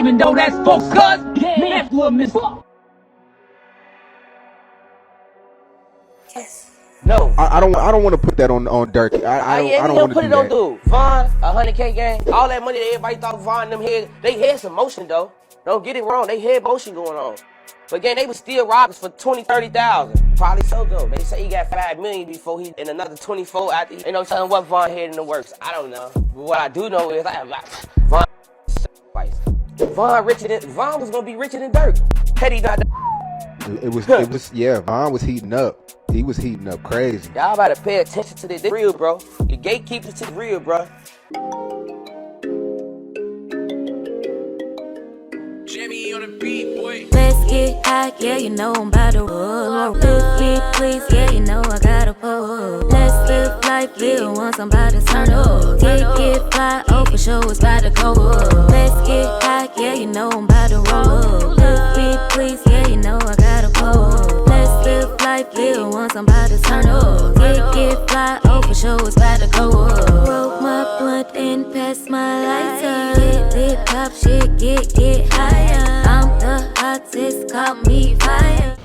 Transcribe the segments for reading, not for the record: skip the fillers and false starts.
even though that's folks, cuz, man, little miss. Yes. No. I don't want to put that on Durk. I don't want to put do it on that. dude. Vaughn, 100K gang, all that money that everybody thought Vaughn them had, they had some motion though. Don't get it wrong, they had motion going on. But again, they was still robbers for 20, 30,000. Probably so though. They say he got 5 million before he, and another 24 after he, ain't no telling what Vaughn had in the works. I don't know. But what I do know is Vaughn Vaughn was gonna be richer than Durk. Had he not. It was yeah. Vaughn was heating up. He was heating up crazy. Y'all about to pay attention to this. This real, bro. The gatekeepers to the real, bro. Jimmy on the beat, boy. Let's get high, yeah, you know I'm about to roll. Let's get please, yeah, you know I gotta pull. Let's live life, live once, I'm about to turn up. Get fly, oh for sure, it's about to go up. Let's get high, yeah, you know I'm about to roll. Let's get please, yeah, you know I gotta pull. Let's live life, live once, I'm about to turn up. Get fly, oh for sure, it's about to go up. Roll my blunt and pass my lighter. Get pop shit, get higher. I'm the hottest, call me fire.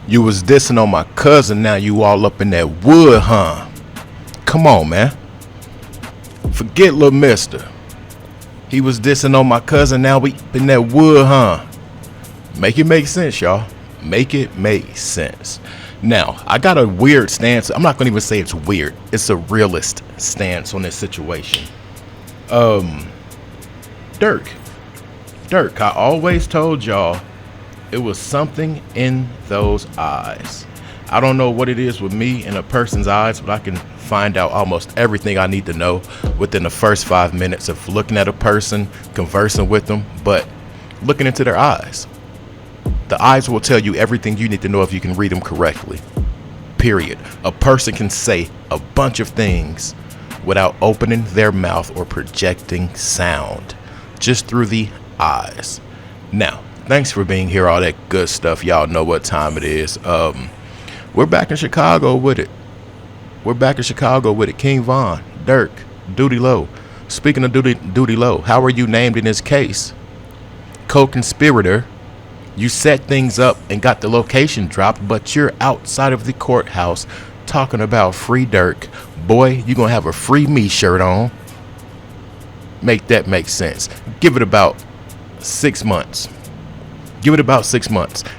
You was dissing on my cousin, now you all up in that wood, huh? Come on, man. Forget Lil Mister. He was dissing on my cousin, now we in that wood, huh? Make it make sense, y'all. Make it make sense. Now, I got a weird stance. I'm not gonna even say it's weird. It's a realist stance on this situation. Durk, I always told y'all it was something in those eyes. I don't know what it is with me in a person's eyes, but I can find out almost everything I need to know within the first 5 minutes of looking at a person, conversing with them, but looking into their eyes. The eyes will tell you everything you need to know if you can read them correctly. Period. A person can say a bunch of things without opening their mouth or projecting sound, just through the eyes. Now, thanks for being here, all that good stuff. Y'all know what time it is. We're back in Chicago with it. King Von, Durk, Duty Low. Speaking of Duty Low, how are you named in this case? Co-conspirator. You set things up and got the location dropped, but you're outside of the courthouse talking about free Durk. Boy, you gonna have a free me shirt on. Make that make sense. Give it about 6 months.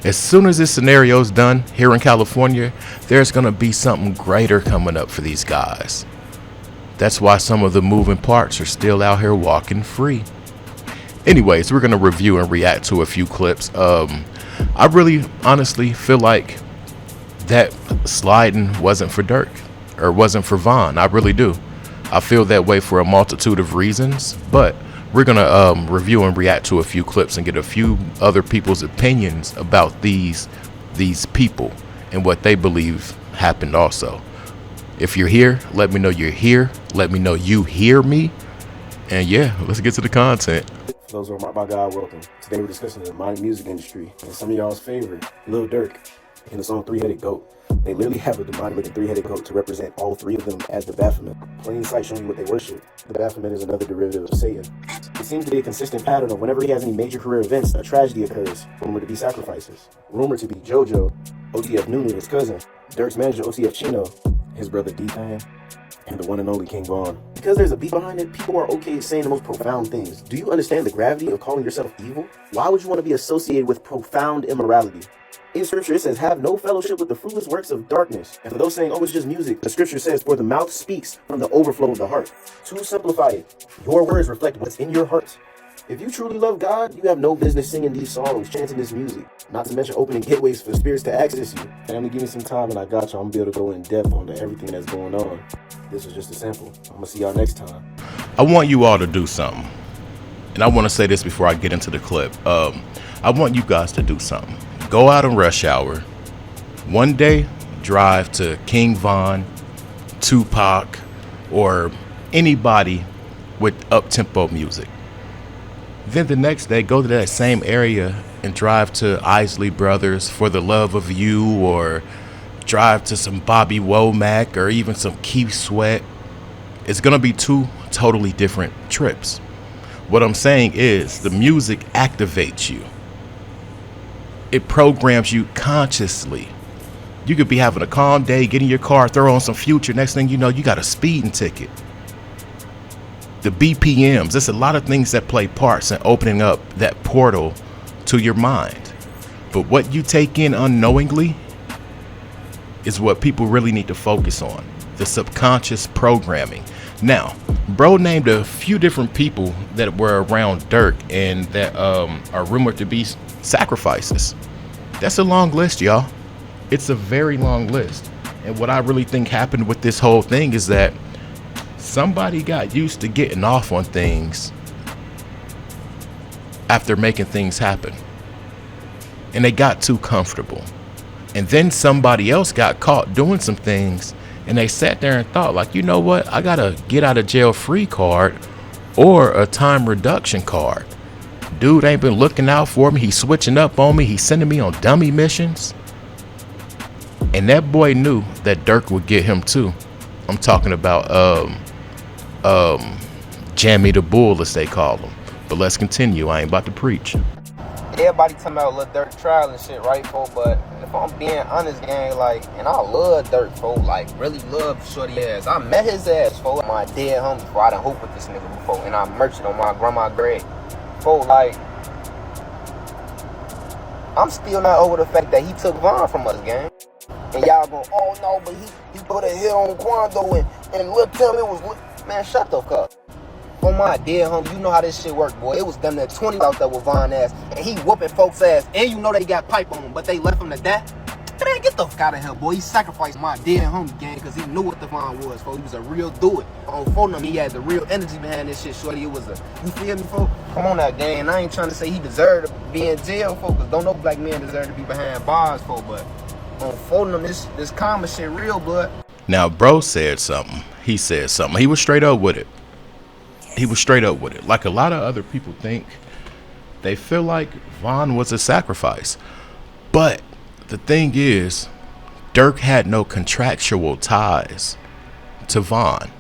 As soon as this scenario's done here in California, there's gonna be something greater coming up for these guys. That's why some of the moving parts are still out here walking free. Anyways, we're gonna review and react to a few clips. I really honestly feel like that sliding wasn't for Durk, or wasn't for Vaughn. I really do. I feel that way for a multitude of reasons, but we're gonna review and react to a few clips and get a few other people's opinions about these people and what they believe happened also. If you're here, let me know you're here. Let me know you hear me. And yeah, let's get to the content. For those who are marked by God, welcome. Today we're discussing the modern music industry and some of y'all's favorite, Lil Durk, in the song Three-Headed Goat. They literally have a demonic-looking three-headed goat to represent all three of them as the Baphomet. Plain sight showing you what they worship. The Baphomet is another derivative of Satan. It seems to be a consistent pattern of whenever he has any major career events, a tragedy occurs, rumored to be sacrifices. Rumored to be JoJo, OTF Nunu, his cousin, Durk's manager, OTF Chino, his brother D-Thang, and the one and only King Von. Because there's a beat behind it, people are okay saying the most profound things. Do you understand the gravity of calling yourself evil? Why would you want to be associated with profound immorality? In scripture, it says, have no fellowship with the fruitless works of darkness. And for those saying, oh, it's just music, the scripture says, for the mouth speaks from the overflow of the heart. To simplify it, your words reflect what's in your heart. If you truly love God, you have no business singing these songs, chanting this music. Not to mention opening gateways for spirits to access you. Family, give me some time and I got you. I'm going to be able to go in depth on everything that's going on. This was just a sample. I'm going to see y'all next time. I want you all to do something. And I want to say this before I get into the clip. I want you guys to do something. Go out in rush hour. One day, drive to King Von, Tupac, or anybody with up-tempo music. Then the next day, go to that same area and drive to Isley Brothers, For the Love of You, or drive to some Bobby Womack, or even some Keith Sweat. It's going to be two totally different trips. What I'm saying is the music activates you. It programs you consciously. You could be having a calm day, get in your car, throw on some Future. Next thing you know, you got a speeding ticket. The BPMs, there's a lot of things that play parts in opening up that portal to your mind. But what you take in unknowingly is what people really need to focus on. The subconscious programming. Now, bro named a few different people that were around Durk and that are rumored to be sacrifices. That's a long list, y'all. It's a very long list. And what I really think happened with this whole thing is that somebody got used to getting off on things after making things happen. And they got too comfortable. And then somebody else got caught doing some things and they sat there and thought, like, you know what? I got a get out of jail free card or a time reduction card. Dude ain't been looking out for me. He's switching up on me. He's sending me on dummy missions. And that boy knew that Durk would get him too. I'm talking about Jammy the Bull, as they call him. But let's continue. I ain't about to preach. Everybody talking about Lil Durk trial and shit, right, folks? But if I'm being honest, gang, like, and I love Durk, folks, like, really love shorty ass. I met his ass, folks, my dead homie, before I done hooped with this nigga before, and I merched it on my grandma grave. Folks, like, I'm still not over the fact that he took Von from us, gang. And y'all go, oh no, but he put a hit on Quando and Lil Tim, it was, man, shut the fuck up. On my dead homie, you know how this shit work, boy. It was them that 20 out there with Von ass, and he whooping folks' ass, and you know they got pipe on him, but they left him to die. Man, get the fuck out of here, boy. He sacrificed my dead homie, gang, because he knew what the Von was, folks. He was a real do it. On phone him, he had the real energy behind this shit, shorty. It was a, you feel me, folks? Come on now, gang. And I ain't trying to say he deserved to be in jail, folks, because don't no black man deserve to be behind bars, folks, but on phone him, this karma shit real, blood. Now, bro said something. He said something. He was straight up with it. Like a lot of other people think, they feel like Von was a sacrifice. But the thing is, Durk had no contractual ties to Von.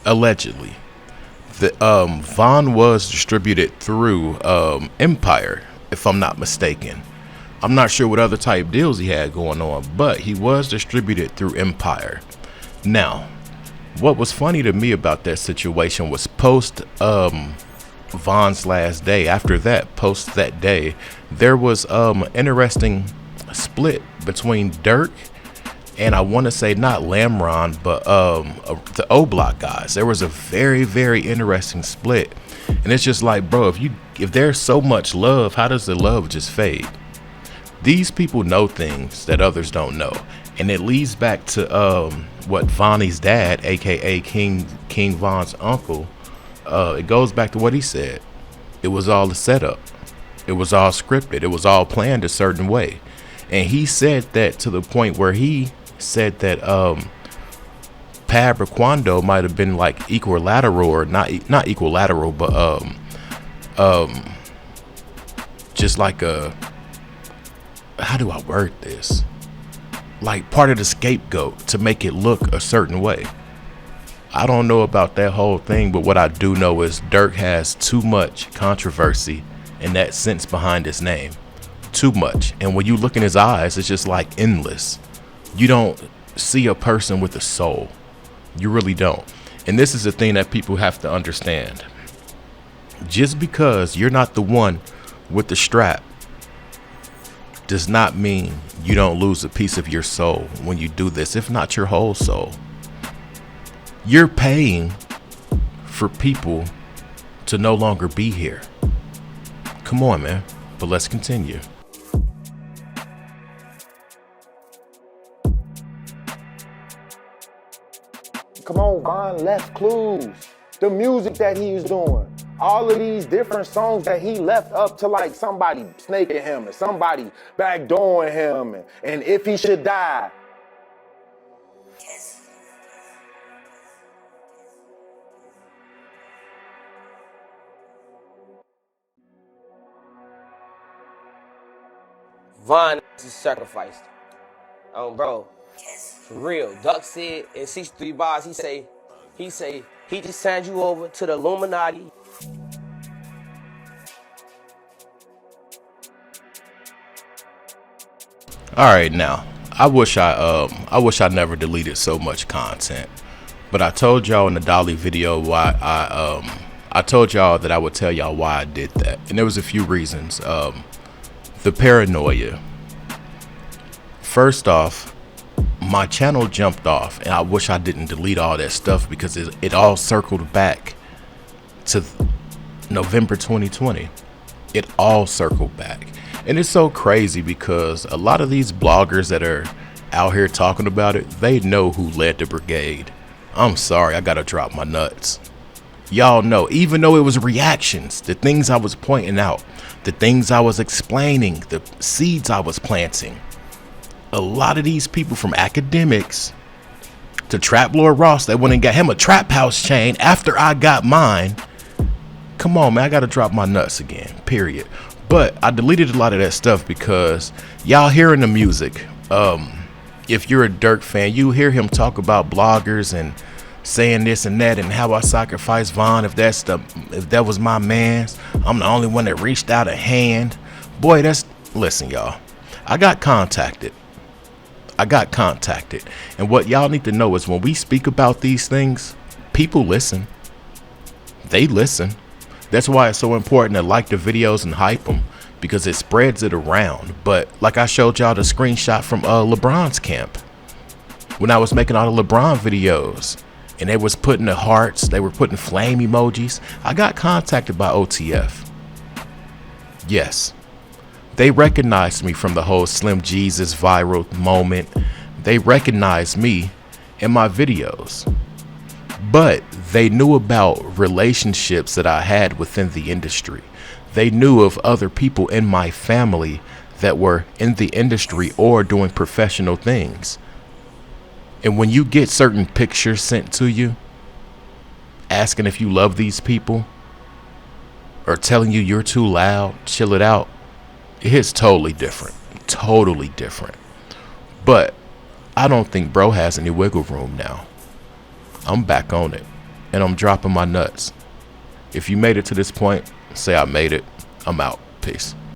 Allegedly. Von was distributed through Empire, if I'm not mistaken. I'm not sure what other type deals he had going on, but he was distributed through Empire. Now, what was funny to me about that situation was post Von's last day, after that, post that day, there was an interesting split between Durk and I want to say not Lamron, but the O Block guys. There was a very, very interesting split. And it's just like, bro, if there's so much love, how does the love just fade? These people know things that others don't know. And it leads back to what Vonnie's dad, aka King Von's uncle, it goes back to what he said. It was all a setup. It was all scripted. It was all planned a certain way. And he said that to the point where he said that Pab or Quando might have been like equilateral, or not equilateral, but just like a, how do I word this? Like part of the scapegoat to make it look a certain way. I don't know about that whole thing, but what I do know is Durk has too much controversy and that sense behind his name. Too much. And when you look in his eyes, it's just like endless. You don't see a person with a soul. You really don't. And this is the thing that people have to understand. Just because you're not the one with the strap does not mean you don't lose a piece of your soul when you do this, if not your whole soul. You're paying for people to no longer be here. Come on, man. But let's continue. Come on, Von left clues. The music that he was doing. All of these different songs that he left up to like somebody snaking him and somebody backdooring him and if he should die. Von is sacrificed. Bro, for real. Duck said in 63 bars, he say, he just signed you over to the Illuminati. All right, now I wish I never deleted so much content, but I told y'all in the Dolly video why I told y'all that I would tell y'all why I did that, and there was a few reasons. The paranoia. First off, my channel jumped off, and I wish I didn't delete all that stuff because it all circled back to November 2020. It all circled back. And it's so crazy because a lot of these bloggers that are out here talking about it, they know who led the brigade. I'm sorry, I gotta drop my nuts. Y'all know, even though it was reactions, the things I was pointing out, the things I was explaining, the seeds I was planting, a lot of these people from academics to Trap Lord Ross that went and got him a trap house chain after I got mine. Come on, man, I gotta drop my nuts again, period. But I deleted a lot of that stuff because y'all hearing the music. If you're a Durk fan, you hear him talk about bloggers and saying this and that and how I sacrificed Von if that was my man's. I'm the only one that reached out a hand. Boy, listen, y'all. I got contacted. And what y'all need to know is when we speak about these things, people listen. They listen. That's why it's so important to like the videos and hype them, because it spreads it around. But like I showed y'all the screenshot from LeBron's camp when I was making all the LeBron videos and they was putting the hearts, they were putting flame emojis. I got contacted by OTF. Yes, they recognized me from the whole Slim Jesus viral moment. They recognized me in my videos. But they knew about relationships that I had within the industry. They knew of other people in my family that were in the industry or doing professional things. And when you get certain pictures sent to you, asking if you love these people, or telling you you're too loud, chill it out, it hits totally different. Totally different. But I don't think bro has any wiggle room now. I'm back on it, and I'm dropping my nuts. If you made it to this point, say I made it. I'm out. Peace.